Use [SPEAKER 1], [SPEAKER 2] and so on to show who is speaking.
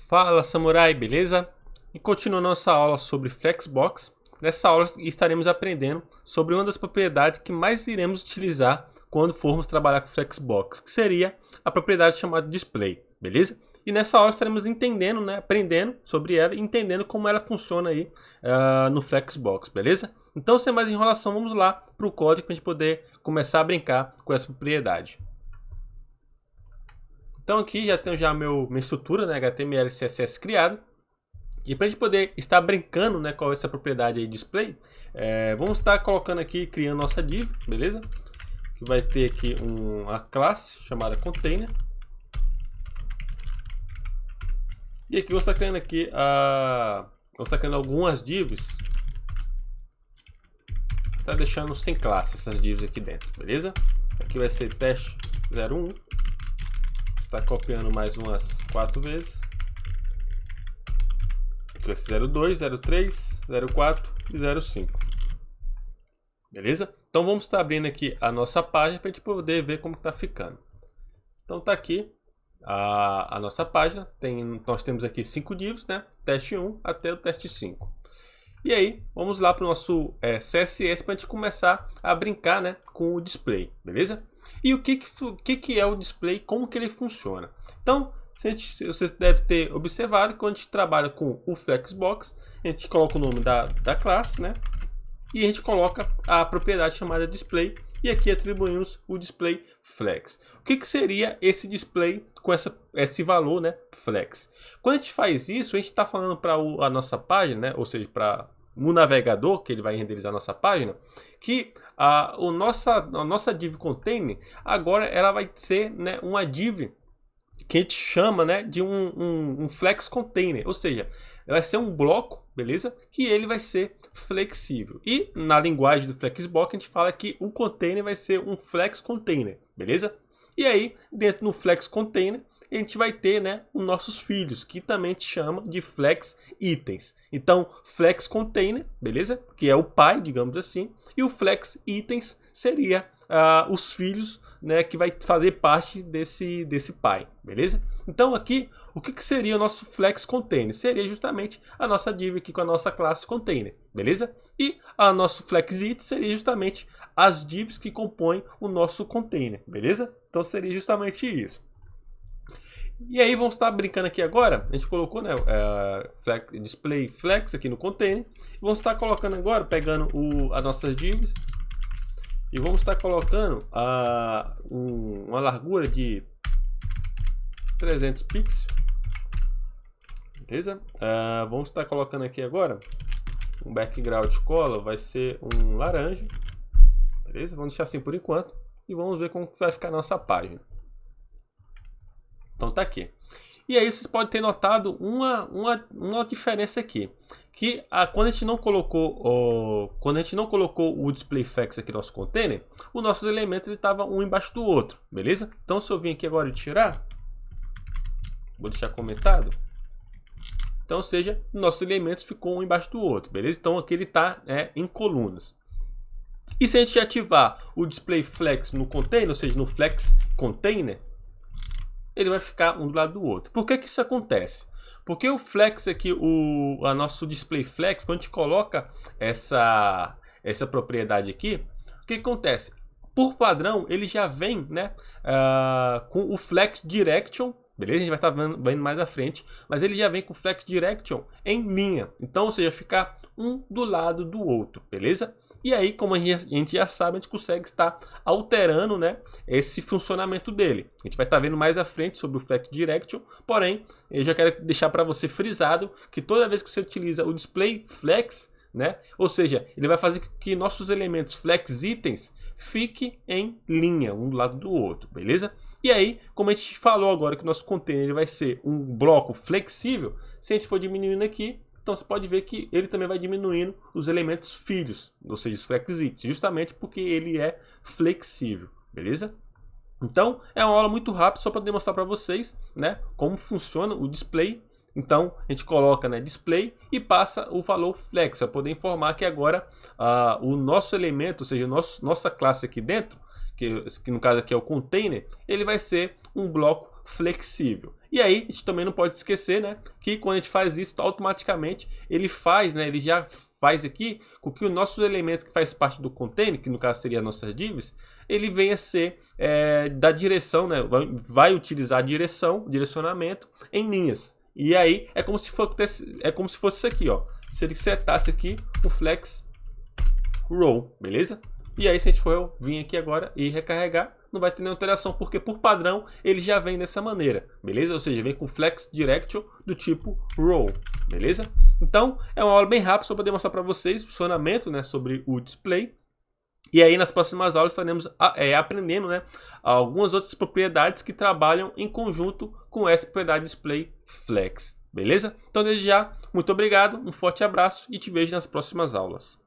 [SPEAKER 1] Fala Samurai, beleza? E continuando nossa aula sobre Flexbox, nessa aula estaremos aprendendo sobre uma das propriedades que mais iremos utilizar quando formos trabalhar com Flexbox, que seria a propriedade chamada Display, beleza? E nessa aula estaremos entendendo, aprendendo sobre ela e entendendo como ela funciona aí no Flexbox, beleza? Então, sem mais enrolação, vamos lá para o código para a gente poder começar a brincar com essa propriedade. Então aqui já tenho minha estrutura, HTML e CSS criado. E para a gente poder estar brincando com essa propriedade aí display, vamos estar colocando aqui, criando nossa div, beleza? Que vai ter aqui uma classe chamada container. E aqui eu vou estar criando aqui algumas divs. Está deixando sem classe essas divs aqui dentro, beleza? Aqui vai ser teste 01. Está copiando mais umas 4 vezes. Aqui vai ser 02, 03, 04 e 05. Beleza? Então vamos estar abrindo aqui a nossa página para a gente poder ver como está ficando. Então está aqui a nossa página. Nós temos aqui 5 divs, né? Teste 1 até o teste 5. E aí, vamos lá para o nosso CSS para a gente começar a brincar, com o display, beleza? E o que é o display, como que ele funciona? Então, você deve ter observado que quando a gente trabalha com o Flexbox, a gente coloca o nome da classe, né? E a gente coloca a propriedade chamada display, e aqui atribuímos o display flex. O que seria esse display com esse valor, flex? Quando a gente faz isso, a gente está falando para a nossa página, ou seja, para o navegador, que ele vai renderizar a nossa página, que a nossa div container, agora ela vai ser uma div que a gente chama de um flex container, ou seja, vai ser um bloco, beleza? Que ele vai ser flexível. E na linguagem do Flexbox a gente fala que o container vai ser um flex container, beleza? E aí, dentro do flex container, a gente vai ter os nossos filhos, que também a gente chama de flex itens. Então, flex container, beleza? Que é o pai, digamos assim, e o flex itens seria os filhos, que vai fazer parte desse pai, beleza? Então aqui, o que seria o nosso flex container? Seria justamente a nossa div aqui com a nossa classe container, beleza? E a nosso flex it seria justamente as divs que compõem o nosso container, beleza? Então seria justamente isso. E aí vamos estar brincando aqui agora, a gente colocou display flex aqui no container, vamos estar colocando agora, pegando as nossas divs, e vamos estar colocando uma largura de 300 pixels, beleza? Vamos estar colocando aqui agora um background color, vai ser um laranja, beleza? Vamos deixar assim por enquanto e vamos ver como vai ficar a nossa página. Então tá aqui. E aí vocês podem ter notado uma diferença aqui, que quando a gente não colocou o display flex aqui no nosso container, os nossos elementos estavam um embaixo do outro, beleza? Então se eu vir aqui agora e tirar, vou deixar comentado. Então, ou seja, nossos elementos ficou um embaixo do outro, beleza? Então aqui ele está em colunas. E se a gente ativar o display flex no container, ou seja, no flex container, ele vai ficar um do lado do outro. Por que isso acontece? Porque o flex aqui, o nosso display flex, quando a gente coloca essa propriedade aqui, o que acontece? Por padrão, ele já vem com o flex direction, beleza? A gente vai estar vendo mais à frente, mas ele já vem com o flex direction em linha. Então, ou seja, ficar um do lado do outro, beleza? E aí, como a gente já sabe, a gente consegue estar alterando esse funcionamento dele. A gente vai estar vendo mais à frente sobre o Flex Direction, porém, eu já quero deixar para você frisado que toda vez que você utiliza o Display Flex, ou seja, ele vai fazer com que nossos elementos Flex Itens fiquem em linha, um do lado do outro, beleza? E aí, como a gente falou agora que o nosso container ele vai ser um bloco flexível, se a gente for diminuindo aqui, então você pode ver que ele também vai diminuindo os elementos filhos, ou seja, os flex itens, justamente porque ele é flexível, beleza? Então é uma aula muito rápida só para demonstrar para vocês, como funciona o display. Então a gente coloca display e passa o valor flex para poder informar que agora o nosso elemento, ou seja, nossa classe aqui dentro, que no caso aqui é o container, ele vai ser um bloco flexível. E aí, a gente também não pode esquecer, né, que quando a gente faz isso, automaticamente ele faz, né, ele já faz aqui com que os nossos elementos que faz parte do container, que no caso seria as nossas divs, ele venha a ser da direção, né, vai utilizar a direcionamento em linhas. E aí é como se fosse isso aqui, ó. Se ele setasse aqui o flex row, beleza? E aí se a gente for vir aqui agora e recarregar, não vai ter nenhuma alteração, porque por padrão ele já vem dessa maneira, beleza? Ou seja, vem com flex direction do tipo row, beleza? Então é uma aula bem rápida só para demonstrar para vocês o funcionamento, né, sobre o display. E aí nas próximas aulas estaremos aprendendo, né, algumas outras propriedades que trabalham em conjunto com essa propriedade display flex, beleza? Então desde já, muito obrigado, um forte abraço e te vejo nas próximas aulas.